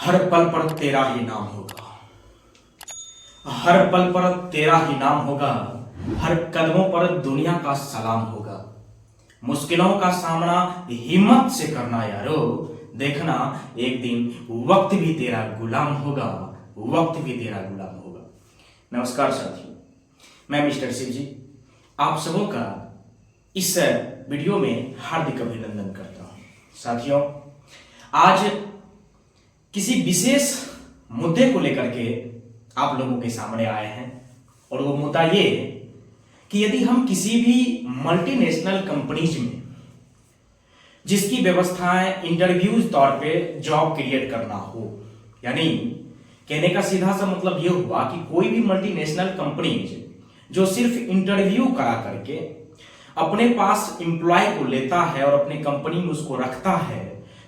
हर पल पर तेरा ही नाम होगा, हर पल पर तेरा ही नाम होगा, हर कदमों पर दुनिया का सलाम होगा। मुश्किलों का सामना हिम्मत से करना यारो, देखना एक दिन वक्त भी तेरा गुलाम होगा, वक्त भी तेरा गुलाम होगा। नमस्कार साथियों, मैं मिस्टर शिव जी आप सबों का इस वीडियो में हार्दिक अभिनंदन करता हूं। साथियों, आज किसी विशेष मुद्दे को लेकर के आप लोगों के सामने आए हैं और वो मुद्दा ये है कि यदि हम किसी भी मल्टीनेशनल कंपनीज में जिसकी व्यवस्थाएं इंटरव्यूज तौर पे जॉब क्रिएट करना हो, यानी कहने का सीधा सा मतलब ये हुआ कि कोई भी मल्टीनेशनल कंपनीज जो सिर्फ इंटरव्यू करा करके अपने पास एम्प्लॉय को लेता है और अपनी कंपनी में उसको रखता है,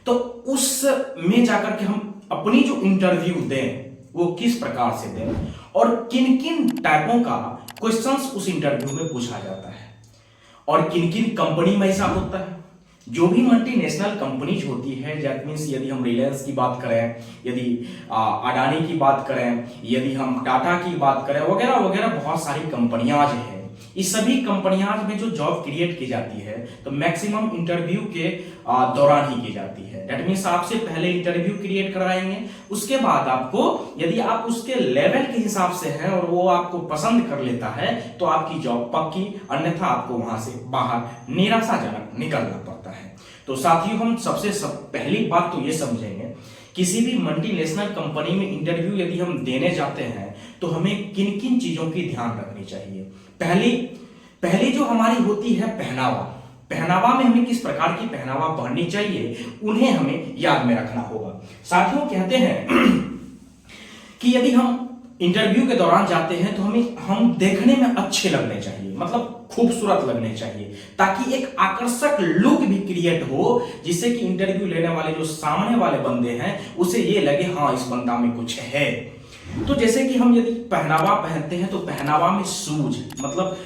तो उसमें जाकर के हम अपनी जो इंटरव्यू दें वो किस प्रकार से दें और किन किन टाइपों का क्वेश्चंस उस इंटरव्यू में पूछा जाता है और किन किन कंपनी में ऐसा होता है। जो भी मल्टीनेशनल कंपनीज होती है, दैट मीन्स यदि हम रिलायंस की बात करें, यदि अडानी की बात करें, यदि हम टाटा की बात करें, वगैरह वगैरह बहुत सारी कंपनियां जो है, इस सभी कंपनियां में जो जॉब क्रिएट की जाती है तो मैक्सिमम इंटरव्यू के दौरान ही की जाती है। दैट मीन्स आपसे पहले इंटरव्यू क्रिएट कराएंगे, उसके बाद आपको यदि आप उसके लेवल के हिसाब से हैं और वो आपको पसंद कर लेता है तो आपकी जॉब पक्की, अन्यथा आपको वहां से बाहर निराशाजनक निकलना पड़ता है। तो साथियों, हम सबसे पहली बात तो ये समझेंगे, किसी भी मल्टीनेशनल कंपनी में इंटरव्यू यदि हम देने जाते हैं तो हमें किन किन चीजों की ध्यान रखनी चाहिए। पहली जो हमारी होती है पहनावा में हमें किस प्रकार की पहनावा पहननी चाहिए, उन्हें हमें याद में रखना होगा। साथियों, कहते हैं कि यदि हम इंटरव्यू के दौरान जाते हैं तो हम देखने में अच्छे लगने चाहिए, मतलब खूबसूरत लगने चाहिए, ताकि एक आकर्षक लुक भी क्रिएट हो, जिससे कि इंटरव्यू लेने वाले जो सामने वाले बंदे हैं उसे ये लगे हाँ इस बंदा में कुछ है। तो जैसे कि हम यदि पहनावा पहनते हैं तो पहनावा में शूज, मतलब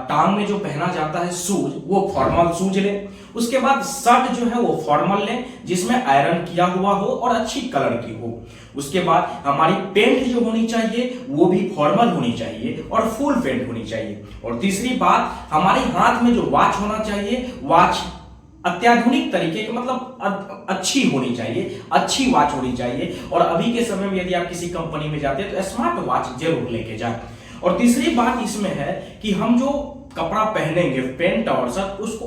टांग में जो पहना जाता है शूज, वो फॉर्मल शूज ले। उसके बाद शर्ट जो है वो फॉर्मल ले, जिसमें आयरन किया हुआ हो और अच्छी कलर की हो। उसके बाद हमारी पेंट जो होनी चाहिए वो भी फॉर्मल होनी चाहिए और फुल पेंट होनी चाहिए। और तीसरी बात, हमारे हाथ में जो वॉच होना चाहिए, वॉच अत्याधुनिक तरीके की, मतलब अच्छी होनी चाहिए, अच्छी वॉच होनी चाहिए। और अभी के समय में यदि आप किसी कंपनी में जाते हैं तो स्मार्ट वॉच जरूर लेके जाए। और तीसरी बात इसमें है कि हम जो कपड़ा पहनेंगे, पेंट और शर्ट, उसको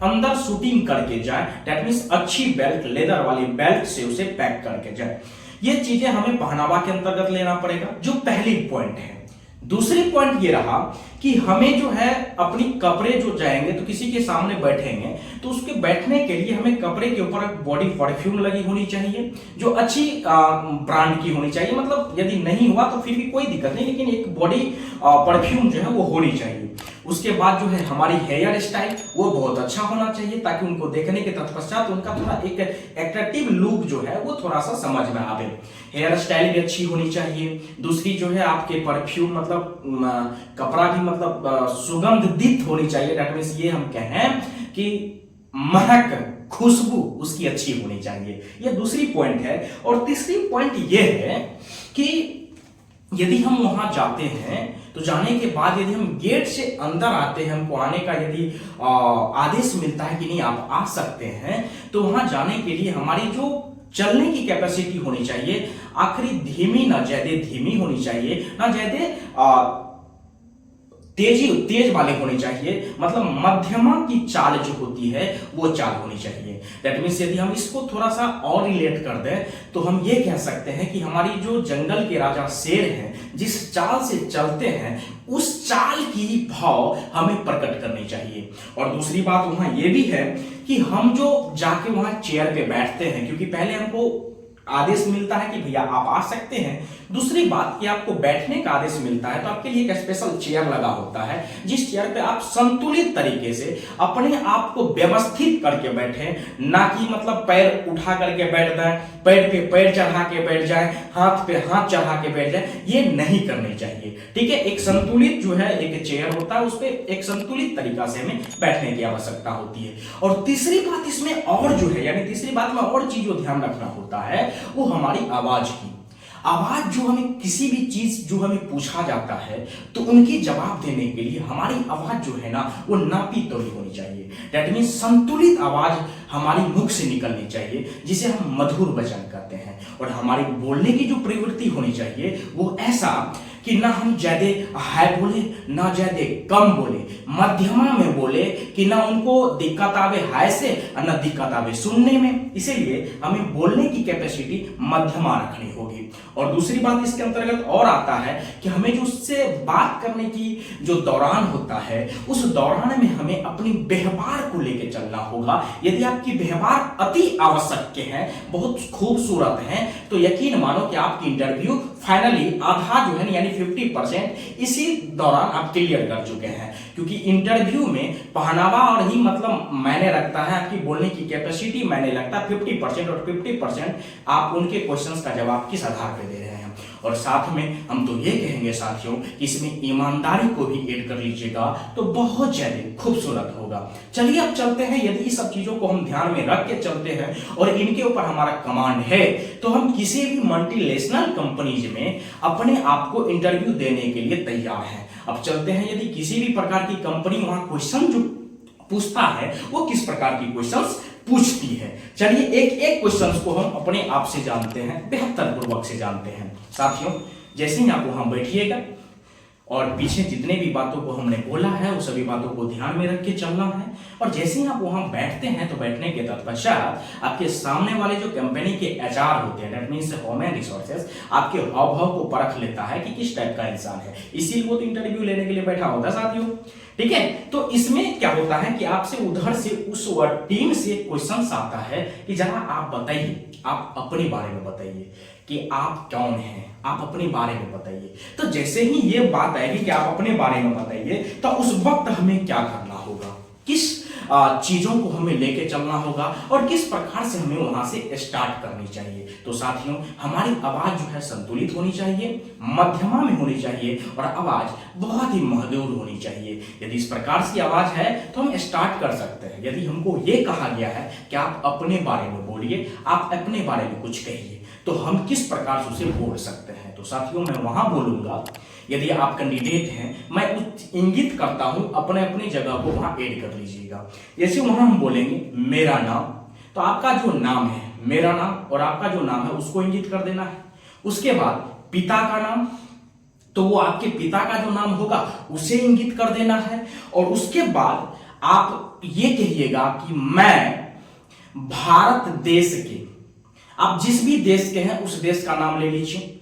अंदर शूटिंग करके जाए। दैट मींस अच्छी बेल्ट, लेदर वाली बेल्ट से उसे पैक करके जाए। ये चीजें हमें पहनावा के अंतर्गत लेना पड़ेगा, जो पहली पॉइंट है। दूसरी पॉइंट ये रहा कि हमें जो है अपनी कपड़े जो जाएंगे तो किसी के सामने बैठेंगे तो उसके बैठने के लिए हमें कपड़े के ऊपर बॉडी परफ्यूम लगी होनी चाहिए, जो अच्छी ब्रांड की होनी चाहिए। मतलब यदि नहीं हुआ तो फिर भी कोई दिक्कत नहीं, लेकिन एक बॉडी परफ्यूम जो है वो होनी चाहिए। उसके बाद जो है हमारी हेयर स्टाइल वो बहुत अच्छा होना चाहिए, ताकि उनको देखने के तत्पश्चात उनका थोड़ा एक एट्रैक्टिव लुक जो है वो थोड़ा सा समझ में आवे। हेयर स्टाइल भी अच्छी होनी चाहिए। दूसरी जो है आपके परफ्यूम, मतलब कपड़ा भी मतलब सुगंधित होनी चाहिए। दैट मींस ये हम कहें कि महक, खुशबू उसकी अच्छी होनी चाहिए। ये दूसरी पॉइंट है। और तीसरी पॉइंट ये है कि यदि हम वहां जाते हैं तो जाने के बाद यदि हम गेट से अंदर आते हैं, हमको आने का यदि आदेश मिलता है कि नहीं आप आ सकते हैं, तो वहां जाने के लिए हमारी जो चलने की कैपेसिटी होनी चाहिए, आखिरी धीमी, ना ज्यादा धीमी होनी चाहिए, ना ज्यादा तेज वाले होने चाहिए। मतलब मध्यमा की चाल जो होती है वो चाल होनी चाहिए। दैट मीन्स यदि हम इसको थोड़ा सा और रिलेट कर दें तो हम ये कह सकते हैं कि हमारी जो जंगल के राजा शेर हैं, जिस चाल से चलते हैं उस चाल की भाव हमें प्रकट करनी चाहिए। और दूसरी बात वहां ये भी है कि हम जो जाके वहां चेयर पे बैठते हैं, क्योंकि पहले हमको आदेश मिलता है कि भैया आप आ सकते हैं, दूसरी बात कि आपको बैठने का आदेश मिलता है, तो आपके लिए एक स्पेशल चेयर लगा होता है, जिस चेयर पे आप संतुलित तरीके से अपने आप को व्यवस्थित करके बैठे, ना कि मतलब पैर उठा करके बैठ जाए, पैर पे पैर चढ़ा के बैठ जाए, हाथ पे हाथ चढ़ा के बैठ जाए, ये नहीं करनी चाहिए। ठीक है, एक संतुलित जो है एक चेयर होता है, उस पे एक संतुलित तरीका से हमें बैठने की आवश्यकता होती है। और तीसरी बात इसमें और जो है, यानी तीसरी बात में और चीज जो ध्यान रखना होता है वो हमारी आवाज की। आवाज जो हमें किसी भी चीज जो हमें पूछा जाता है तो उनके जवाब देने के लिए हमारी आवाज जो है ना वो नापी तोली होनी चाहिए। दैट मीन्स संतुलित आवाज हमारी मुख से निकलनी चाहिए, जिसे हम मधुर वचन कहते हैं। और हमारी बोलने की जो प्रवृत्ति होनी चाहिए वो ऐसा कि ना हम ज्यादा हाई बोले ना ज्यादा कम बोले, मध्यमा में बोले कि ना उनको दिक्कत आवे हाई से और ना दिक्कत आवे सुनने में। इसीलिए हमें बोलने की कैपेसिटी मध्यमा रखनी होगी। और दूसरी बात इसके अंतर्गत और आता है कि हमें जो उससे बात करने की जो दौरान होता है उस दौरान में हमें अपनी व्यवहार को लेकर चलना होगा। यदि आपकी व्यवहार अति आवश्यक के हैं, बहुत खूबसूरत हैं, तो यकीन मानो कि आपकी इंटरव्यू फाइनली आधा जो है यानी 50% इसी दौरान आप क्लियर कर चुके हैं। क्योंकि इंटरव्यू में पहनावा और ही मतलब मायने रखता है, आपकी बोलने की कैपेसिटी मायने लगता है 50%, और 50% आप उनके क्वेश्चंस का जवाब किस आधार पर दे रहे हैं। और साथ में हम तो ये कहेंगे साथियों कि इसमें ईमानदारी को भी ऐड कर लीजिएगा तो बहुत ज्यादा खूबसूरत होगा। चलिए अब चलते हैं, यदि इस सब चीजों को हम ध्यान में रख के चलते हैं और इनके ऊपर हमारा कमांड है तो हम किसी भी मल्टीनेशनल कंपनीज में अपने आप को इंटरव्यू देने के लिए तैयार हैं। अब चलते हैं, यदि किसी भी प्रकार की कंपनी वहां क्वेश्चन जो पूछता है वो किस प्रकार की क्वेश्चंस पूछती है। चलिए एक एक क्वेश्चंस को हम अपने आप से जानते हैं, बेहतर पूर्वक से जानते हैं। साथियों जैसे ही आप वहां बैठिएगा और पीछे जितने भी बातों को हमने बोला है उस सभी बातों को ध्यान में रख के चलना है। और जैसे ही आप वहां बैठते हैं तो बैठने के तत्पश्चात आपके सामने वाले जो कंपनी के एचआर होते हैं, दैट मींस ह्यूमन रिसोर्सेज, आपके हाव भाव को परख लेता है कि किस टाइप का इंसान है। इसीलिए वो तो इंटरव्यू लेने के लिए बैठा होता है साथियों। ठीक है, तो इसमें क्या होता है कि आपसे उधर से उस टीम से क्वेश्चन आता है कि जरा आप बताइए, आप अपने बारे में बताइए कि आप कौन हैं, आप अपने बारे में बताइए। तो जैसे ही ये बात आएगी कि आप अपने बारे में बताइए तो उस वक्त हमें क्या करना होगा, किस चीजों को हमें लेके चलना होगा और किस प्रकार से हमें वहां से स्टार्ट करनी चाहिए। तो साथियों हमारी आवाज जो है संतुलित होनी चाहिए, मध्यमा में होनी चाहिए और आवाज बहुत ही मधुर होनी चाहिए। यदि इस प्रकार की आवाज है तो हम स्टार्ट कर सकते हैं। यदि हमको ये कहा गया है कि आप अपने बारे में बोलिए, आप अपने बारे में कुछ कहिए, तो हम किस प्रकार से उसे बोल सकते हैं। तो साथियों मैं वहां बोलूंगा, यदि आप कैंडिडेट हैं मैं इंगित करता हूं अपने अपनी जगह को वहां ऐड कर लीजिएगा। जैसे वहां हम बोलेंगे मेरा नाम, तो आपका जो नाम है, मेरा नाम और आपका जो नाम है उसको इंगित कर देना है। उसके बाद पिता का नाम, तो वो आपके पिता का जो नाम होगा उसे इंगित कर देना है। और उसके बाद आप ये कहिएगा कि मैं भारत देश के, आप जिस भी देश के हैं उस देश का नाम ले लीजिए,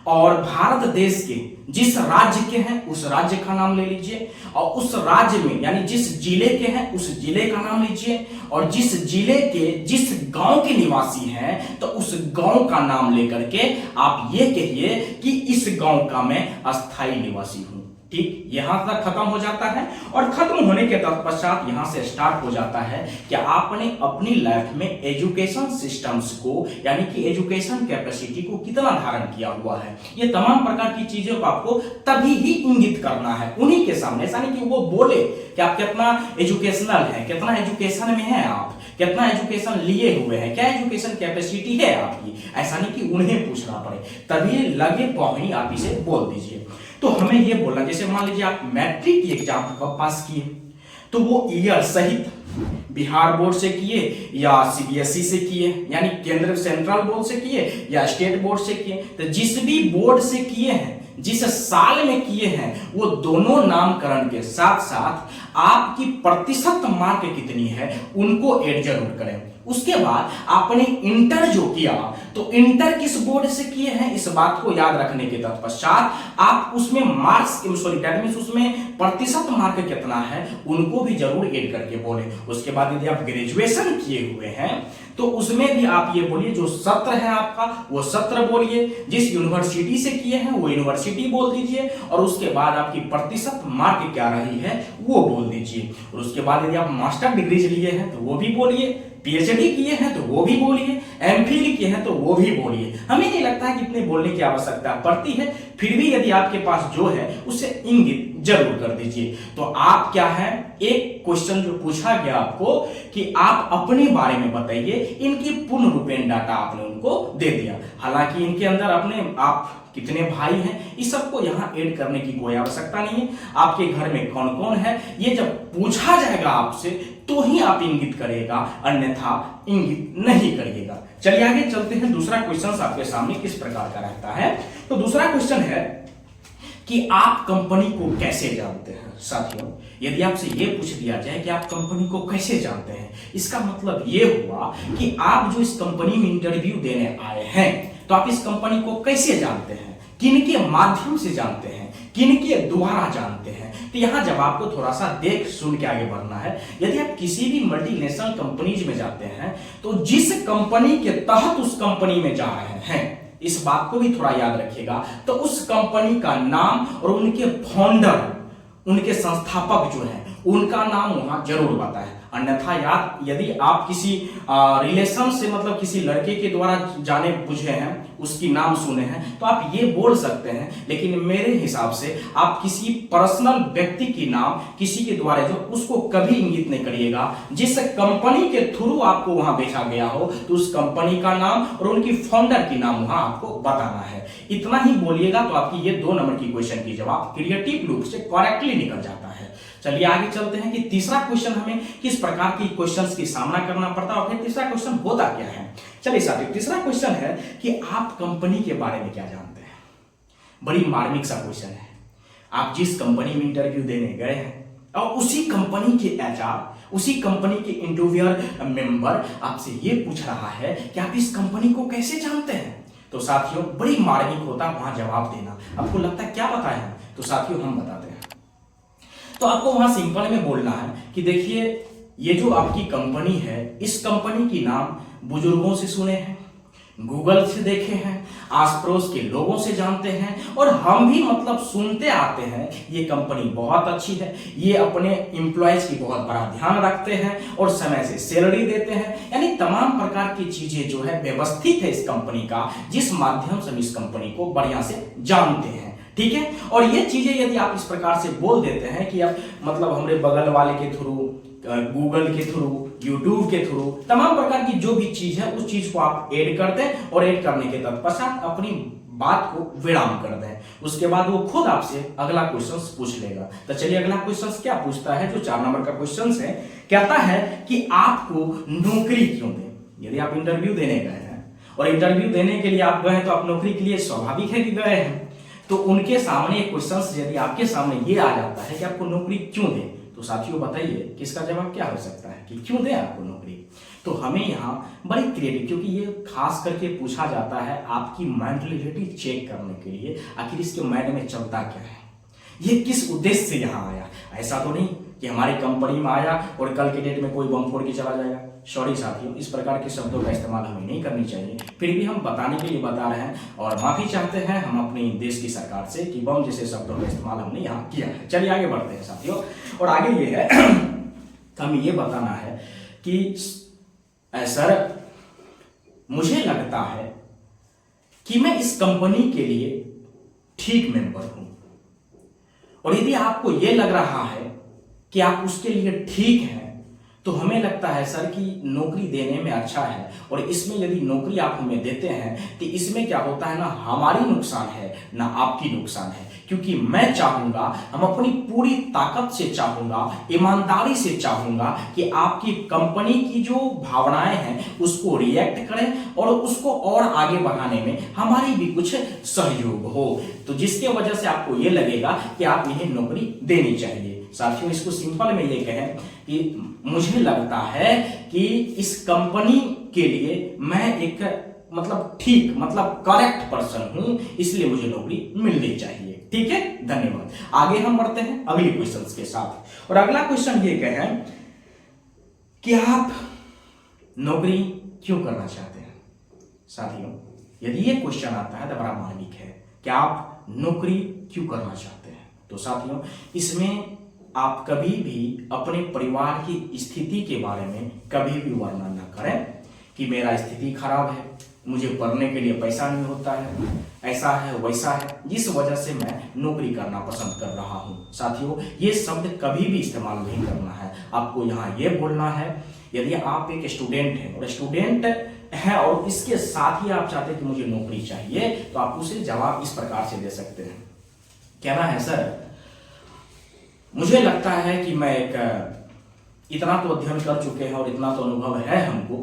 और भारत देश के जिस राज्य के हैं उस राज्य का नाम ले लीजिए, और उस राज्य में यानी जिस जिले के हैं उस जिले का नाम लीजिए, और जिस जिले के जिस गांव के निवासी हैं तो उस गांव का नाम लेकर के आप ये कहिए कि इस गांव का मैं अस्थायी निवासी हूं। ठीक, यहां तक खत्म हो जाता है। और खत्म होने के तत्पश्चात यहां से स्टार्ट हो जाता है कि आपने अपनी लाइफ में एजुकेशन सिस्टम्स को यानी कि एजुकेशन कैपेसिटी को कितना धारण किया हुआ है। ये तमाम प्रकार की चीजों को आपको तभी ही इंगित करना है उन्हीं के सामने, ऐसा नहीं कि वो बोले कि आप कितना एजुकेशनल है, कितना एजुकेशन में है, आप कितना एजुकेशन लिए हुए हैं, क्या एजुकेशन कैपेसिटी है आपकी, ऐसा नहीं कि उन्हें पूछना पड़े, तभी लगे पहुंची आप इसे बोल दीजिए। तो हमें ये बोलना, जैसे मान लीजिए आप मैट्रिक की एग्जाम पास किए तो वो ईयर सहित बिहार बोर्ड से किए या सीबीएसई से किए, यानी केंद्र सेंट्रल बोर्ड से किए या स्टेट बोर्ड से किए, तो जिस भी बोर्ड से किए हैं, जिस साल में किए हैं, वो दोनों नामकरण के साथ साथ आपकी प्रतिशत मार्क कितनी है उनको ऐड जरूर करें। उसके बाद आपने इंटर जो किया तो इंटर किस बोर्ड से किए हैं इस बात को याद रखने के तत्पश्चात आप उसमें मार्क्स उसमें प्रतिशत मार्क कितना है उनको भी जरूर ऐड करके बोले। उसके बाद यदि आप ग्रेजुएशन किए हुए हैं तो उसमें भी आप ये बोलिए, जो सत्र है आपका वो सत्र बोलिए, जिस यूनिवर्सिटी से किए हैं वो यूनिवर्सिटी बोल दीजिए, और उसके बाद आपकी प्रतिशत मार्क क्या रही है वो बोल दीजिए। और उसके बाद यदि आप मास्टर डिग्री लिए हैं तो वो भी बोलिए, पीएचडी किए हैं तो वो भी बोलिए, एमफिल किए हैं तो वो भी बोलिए। हमें नहीं लगता है कि इतने बोलने की आवश्यकता पड़ती है, फिर भी यदि आपके पास जो है उसे इंगित जरूर कर दीजिए। तो आप क्या है, एक क्वेश्चन जो पूछा गया आपको कि आप अपने बारे में बताइए, इनकी पूर्ण रूपेण डाटा आपने उनको दे दिया। हालांकि इनके अंदर अपने आप कितने भाई हैं इस सबको यहाँ ऐड करने की कोई आवश्यकता नहीं है। आपके घर में कौन कौन है ये जब पूछा जाएगा आपसे तो ही आप इंगित करेगा, अन्यथा इंगित नहीं करिएगा। चलिए आगे चलते हैं। दूसरा क्वेश्चन आपके सामने किस प्रकार का रहता है। तो दूसरा क्वेश्चन है कि आप कंपनी को कैसे जानते हैं। साथियों, यदि आपसे ये पूछ दिया जाए कि आप कंपनी को कैसे जानते हैं, इसका मतलब ये हुआ कि आप जो इस कंपनी में इंटरव्यू देने आए हैं तो आप इस कंपनी को कैसे जानते हैं, किनके माध्यम से जानते हैं, किनके द्वारा जानते हैं। तो यहां जब आपको थोड़ा सा देख सुन के आगे बढ़ना है। यदि आप किसी भी मल्टीनेशनल कंपनीज में जाते हैं तो जिस कंपनी के तहत उस कंपनी में जा रहे हैं, इस बात को भी थोड़ा याद रखिएगा, तो उस कंपनी का नाम और उनके फाउंडर, उनके संस्थापक जो है उनका नाम वहां जरूर बताएं। अन्यथा याद, यदि आप किसी रिलेशन से मतलब किसी लड़के के द्वारा जाने बुझे हैं, उसकी नाम सुने हैं, तो आप ये बोल सकते हैं, लेकिन मेरे हिसाब से आप किसी पर्सनल व्यक्ति की नाम किसी के द्वारा जो उसको कभी इंगित नहीं करिएगा। जिस कंपनी के थ्रू आपको वहां भेजा गया हो तो उस कंपनी का नाम और उनकी फाउंडर की नाम वहां आपको बताना है। इतना ही बोलिएगा तो आपकी ये 2 नंबर की क्वेश्चन की जवाब क्रिएटिव रूप से करेक्टली निकल जाता है। चलिए आगे चलते हैं कि तीसरा क्वेश्चन हमें किस प्रकार की क्वेश्चंस की सामना करना पड़ता है और फिर तीसरा क्वेश्चन होता क्या है। चलिए साथियों, तीसरा क्वेश्चन है कि आप कंपनी के बारे में क्या जानते हैं। बड़ी मार्मिक सा क्वेश्चन है। आप जिस कंपनी में इंटरव्यू देने गए हैं और उसी कंपनी के एचआर, उसी कंपनी के इंटरव्यूअर मेंबर आपसे ये पूछ रहा है कि आप इस कंपनी को कैसे जानते हैं। तो साथियों, बड़ी मार्मिक होता है वहां जवाब देना। आपको लगता है क्या बताएं हम, तो साथियों हम बताते हैं। तो आपको वहां सिंपल में बोलना है कि देखिए, ये जो आपकी कंपनी है, इस कंपनी की नाम बुजुर्गों से सुने हैं, गूगल से देखे हैं, आस पड़ोस के लोगों से जानते हैं, और हम भी मतलब सुनते आते हैं ये कंपनी बहुत अच्छी है, ये अपने एम्प्लॉयज की बहुत बड़ा ध्यान रखते हैं और समय से सैलरी देते हैं। यानी तमाम प्रकार की चीजें जो है व्यवस्थित है इस कंपनी का, जिस माध्यम से हम इस कंपनी को बढ़िया से जानते हैं। ठीक है, और ये चीजें यदि आप इस प्रकार से बोल देते हैं कि अब मतलब हमारे बगल वाले के थ्रू, गूगल के थ्रू, यूट्यूब के थ्रू, तमाम प्रकार की जो भी चीज है उस चीज को आप ऐड कर दें और ऐड करने के तत्पश्चात अपनी बात को विराम कर दें। उसके बाद वो खुद आपसे अगला क्वेश्चन पूछ लेगा। तो चलिए अगला क्वेश्चन क्या पूछता है, जो 4 नंबर का क्वेश्चन है, कहता है कि आपको नौकरी क्यों दें। यदि आप इंटरव्यू देने गए हैं और इंटरव्यू देने के लिए आप गए तो आप नौकरी के लिए स्वाभाविक है कि गए हैं, तो उनके सामने क्वेश्चन यदि आपके सामने ये आ जाता है कि आपको नौकरी क्यों दें, तो साथियों बताइए कि इसका जवाब क्या हो सकता है कि क्यों दें आपको नौकरी। तो हमें यहाँ बड़ी क्रिएटिव, क्योंकि ये खास करके पूछा जाता है आपकी मेंटलिटी चेक करने के लिए, आखिर इसके माइंड में चलता क्या है, ये किस उद्देश्य से यहाँ आया। ऐसा तो नहीं कि हमारी कंपनी में आया और कल के डेट में कोई बम फोड़ के चला जाएगा। सॉरी साथियों, इस प्रकार के शब्दों का इस्तेमाल हमें नहीं करनी चाहिए, फिर भी हम बताने के लिए बता रहे हैं और माफी चाहते हैं हम अपने देश की सरकार से कि बम जैसे शब्दों का इस्तेमाल हमने यहाँ किया है। चलिए आगे बढ़ते हैं साथियों, और आगे ये है हमें ये बताना है कि सर मुझे लगता है कि मैं इस कंपनी के लिए ठीक मेंबर हूं, और यदि आपको यह लग रहा है कि आप उसके लिए ठीक हैं तो हमें लगता है सर कि नौकरी देने में अच्छा है, और इसमें यदि नौकरी आप हमें देते हैं तो इसमें क्या होता है ना हमारी नुकसान है ना आपकी नुकसान है, क्योंकि मैं चाहूंगा, हम अपनी पूरी ताकत से चाहूंगा, ईमानदारी से चाहूंगा कि आपकी कंपनी की जो भावनाएं हैं उसको रिएक्ट करें और उसको और आगे बढ़ाने में हमारी भी कुछ सहयोग हो, तो जिसके वजह से आपको ये लगेगा कि आप इन्हें नौकरी देनी चाहिए। साथियों, इसको सिंपल में ये कहें कि मुझे लगता है कि इस कंपनी के लिए मैं एक मतलब ठीक मतलब करेक्ट पर्सन हूं, इसलिए मुझे नौकरी मिलनी चाहिए। ठीक है, धन्यवाद। आगे हम बढ़ते हैं अगली क्वेश्चंस के साथ, और अगला क्वेश्चन ये कहें कि आप नौकरी क्यों करना चाहते हैं। साथियों, यदि ये क्वेश्चन आता है तो बड़ा मार्मिक है कि आप नौकरी क्यों करना चाहते हैं। तो साथियों, इसमें आप कभी भी अपने परिवार की स्थिति के बारे में कभी भी वर्णन न करें, कि मेरा स्थिति खराब है, मुझे पढ़ने के लिए पैसा नहीं होता है, ऐसा है वैसा है, जिस वजह से मैं नौकरी करना पसंद कर रहा हूँ। साथियों, ये शब्द कभी भी इस्तेमाल नहीं करना है। आपको यहाँ ये बोलना है, यदि आप एक स्टूडेंट हैं और स्टूडेंट है और इसके साथ ही आप चाहते हैं कि मुझे नौकरी चाहिए, तो आप उसे जवाब इस प्रकार से दे सकते हैं। कहना है सर, मुझे लगता है कि मैं इतना तो अध्ययन कर चुके हैं और इतना तो अनुभव है हमको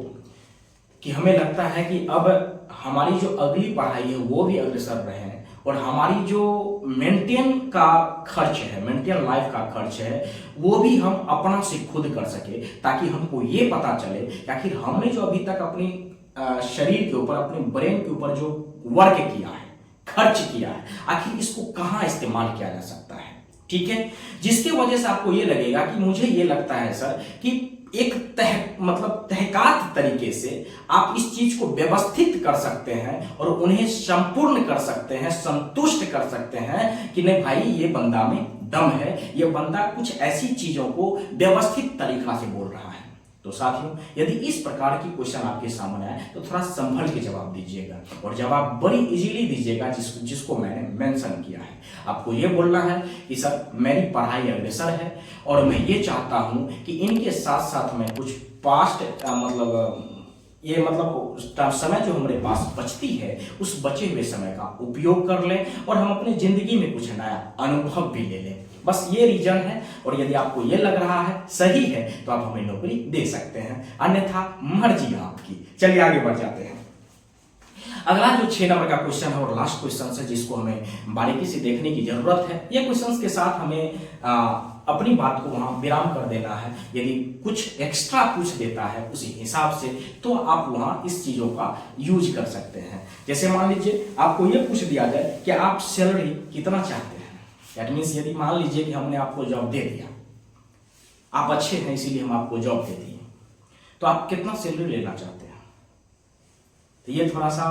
कि हमें लगता है कि अब हमारी जो अगली पढ़ाई है वो भी अग्रसर रहे और हमारी जो मेंटेन का खर्च है, मेंटेन लाइफ का खर्च है, वो भी हम अपना से खुद कर सके, ताकि हमको ये पता चले कि आखिर हमने जो अभी तक अपनी शरीर के ऊपर, अपने ब्रेन के ऊपर जो वर्क किया है, खर्च किया है, आखिर इसको कहाँ इस्तेमाल किया जा सकता है। ठीक है, जिसकी वजह से आपको ये लगेगा कि मुझे ये लगता है सर कि एक तहकात तरीके से आप इस चीज को व्यवस्थित कर सकते हैं और उन्हें संपूर्ण कर सकते हैं, संतुष्ट कर सकते हैं कि नहीं भाई, ये बंदा में दम है, ये बंदा कुछ ऐसी चीजों को व्यवस्थित तरीका से बोल रहा है। तो साथियों, यदि इस प्रकार की क्वेश्चन आपके सामने आए तो थोड़ा संभल के जवाब दीजिएगा और जवाब बड़ी इजीली दीजिएगा, जिसको मैंने मेंशन किया है। आपको ये बोलना है कि सर मेरी पढ़ाई अग्रसर है और मैं ये चाहता हूँ कि इनके साथ साथ मैं कुछ पास्ट समय जो हमारे पास बचती है, उस बचे हुए समय का उपयोग कर लें और हम अपनी जिंदगी में कुछ नया अनुभव भी ले लें। बस ये रीजन है, और यदि आपको ये लग रहा है सही है तो आप हमें नौकरी दे सकते हैं, अन्यथा मर्जी है आपकी। चलिए आगे बढ़ जाते हैं। अगला जो 6 नंबर का क्वेश्चन है और लास्ट क्वेश्चन है, जिसको हमें बारीकी से देखने की जरूरत है। ये क्वेश्चन के साथ हमें अपनी बात को वहां विराम कर देना है। यदि कुछ एक्स्ट्रा पूछ देता है उसी हिसाब से, तो आप वहां इस चीजों का यूज कर सकते हैं। जैसे मान लीजिए आपको ये पूछ दिया जाए कि आप सैलरी कितना चाहते हैं। दैट मीन्स यदि मान लीजिए कि हमने आपको जॉब दे दिया, आप अच्छे हैं इसीलिए हम आपको जॉब दे दिए, तो आप कितना सैलरी लेना चाहते हैं। तो ये थोड़ा सा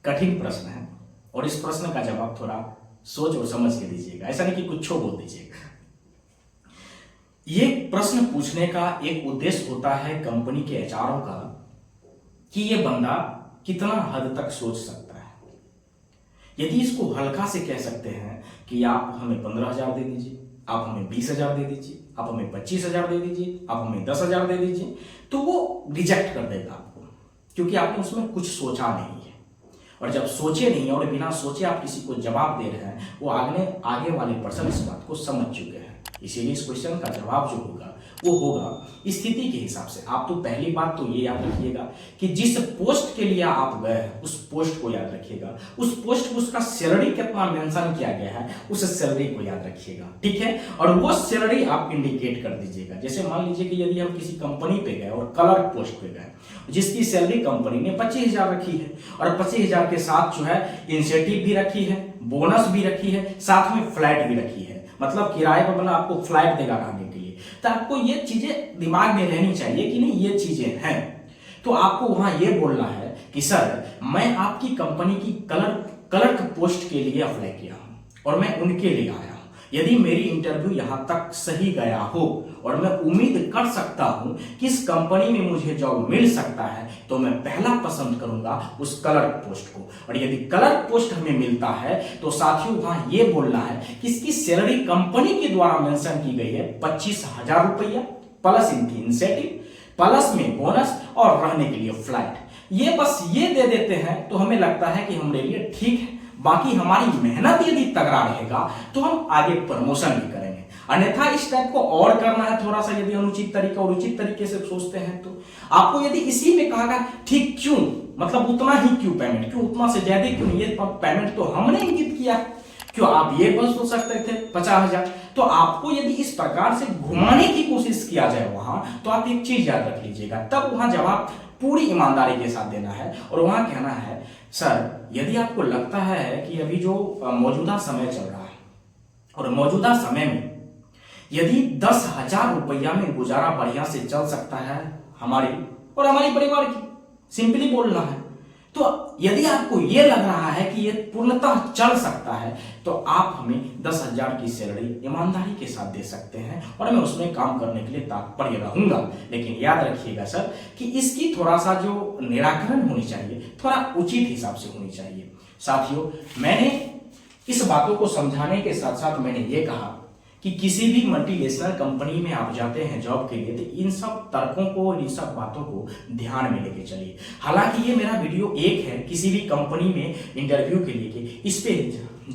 कठिन प्रश्न है और इस प्रश्न का जवाब थोड़ा सोच और समझ के दीजिएगा, ऐसा नहीं कि कुछ बोल दीजिएगा। ये प्रश्न पूछने का एक उद्देश्य होता है कंपनी के एचआरओ का कि ये बंदा कितना हद तक सोच सकता है। यदि इसको हल्का से कह सकते हैं कि आप हमें 15,000 दे दीजिए, आप हमें 20,000 दे दीजिए, आप हमें 25,000 दे दीजिए, आप हमें 10,000 दे दीजिए, तो वो रिजेक्ट कर देगा आपको, क्योंकि आपने उसमें कुछ सोचा नहीं है। और जब सोचे नहीं और बिना सोचे आप किसी को जवाब दे रहे हैं, वो आगे वाले पर्सन इस बात को समझ चुके हैं। इसीलिए इस क्वेश्चन का जवाब जो होगा वो होगा स्थिति के हिसाब से। आप तो पहली बात तो ये याद रखिएगा कि जिस पोस्ट के लिए आप गए हैं उस पोस्ट को याद रखिएगा, उस पोस्ट को उसका सैलरी कितना मेंशन किया गया है उस सैलरी को याद रखिएगा। ठीक है, और वो सैलरी आप इंडिकेट कर दीजिएगा। जैसे मान लीजिए कि यदि हम किसी कंपनी पे गए और क्लर्क पोस्ट पे गए, जिसकी सैलरी कंपनी ने 25,000 रखी है और 25,000 के साथ जो है इंसेंटिव भी रखी है, बोनस भी रखी है, साथ में फ्लैट भी रखी है, मतलब किराए पर बना आपको फ्लैट देगा रहने के लिए। तो आपको ये चीजें दिमाग में रहनी चाहिए कि नहीं ये चीजें हैं। तो आपको वहां ये बोलना है कि सर मैं आपकी कंपनी की क्लर्क पोस्ट के लिए अप्लाई किया हूं और मैं उनके लिए आया हूं। यदि मेरी इंटरव्यू यहां तक सही गया हो और मैं उम्मीद कर सकता हूं कि इस कंपनी में मुझे जॉब मिल सकता है, तो मैं पहला पसंद करूंगा उस क्लर्क पोस्ट को। और यदि क्लर्क पोस्ट हमें मिलता है तो साथियों वहां यह बोलना है कि इसकी सैलरी कंपनी के द्वारा मेंशन की गई है 25,000 रुपया, प्लस इनकी इंसेंटिव, प्लस में बोनस और रहने के लिए फ्लाइट। ये बस ये दे देते हैं तो हमें लगता है कि हमारे लिए ठीक है। बाकी हमारी मेहनत यदि तगड़ा रहेगा तो हम आगे प्रमोशन भी करेंगे, अन्यथा इस टाइप को और करना है थोड़ा सा, यदि अनुचित तरीका और उचित तरीके से सोचते हैं तो आपको यदि इसी में कहा गया ठीक क्यों, मतलब उतना ही क्यों पेमेंट, क्यों उतना से ज्यादा क्यों, ये पेमेंट तो हमने इंगित किया, क्यों आप ये बस सोच सकते थे 50,000। तो आपको यदि इस प्रकार से घुमाने की कोशिश किया जाए वहां, तो आप एक चीज याद रख लीजिएगा, तब वहां जवाब पूरी ईमानदारी के साथ देना है और वहां कहना है सर यदि आपको लगता है कि अभी जो मौजूदा समय चल रहा है और मौजूदा समय में यदि 10,000 रुपया में गुजारा बढ़िया से चल सकता है हमारी और हमारी परिवार की, सिंपली बोलना है, तो यदि आपको ये लग रहा है कि ये पूर्णतः चल सकता है तो आप हमें 10,000 की सैलरी ईमानदारी के साथ दे सकते हैं और मैं उसमें काम करने के लिए तात्पर्य रहूंगा। लेकिन याद रखिएगा सर कि इसकी थोड़ा सा जो निराकरण होनी चाहिए थोड़ा उचित हिसाब से होनी चाहिए। साथियों, मैंने इस बातों को समझाने के साथ साथ मैंने ये कहा कि किसी भी मल्टीनेशनल कंपनी में आप जाते हैं जॉब के लिए तो इन सब तर्कों को, इन सब बातों को ध्यान में लेके चलिए। हालांकि ये मेरा वीडियो एक है किसी भी कंपनी में इंटरव्यू के लिए कि इस पे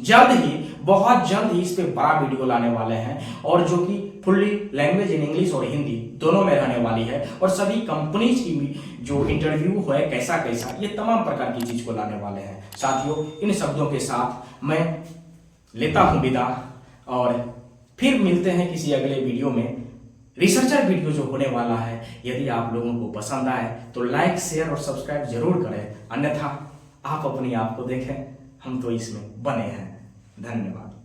जल्द ही, बहुत जल्द ही इस पे बड़ा वीडियो लाने वाले हैं और जो कि फुल्ली लैंग्वेज इन इंग्लिश और हिंदी दोनों में रहने वाली है और सभी कंपनीज की भी जो इंटरव्यू है कैसा कैसा, ये तमाम प्रकार की चीज को लाने वाले हैं। साथियों, इन शब्दों के साथ मैं लेता हूं विदा और फिर मिलते हैं किसी अगले वीडियो में। रिसर्चर वीडियो जो होने वाला है, यदि आप लोगों को पसंद आए तो लाइक, शेयर और सब्सक्राइब जरूर करें, अन्यथा आप अपने आप को देखें, हम तो इसमें बने हैं। धन्यवाद।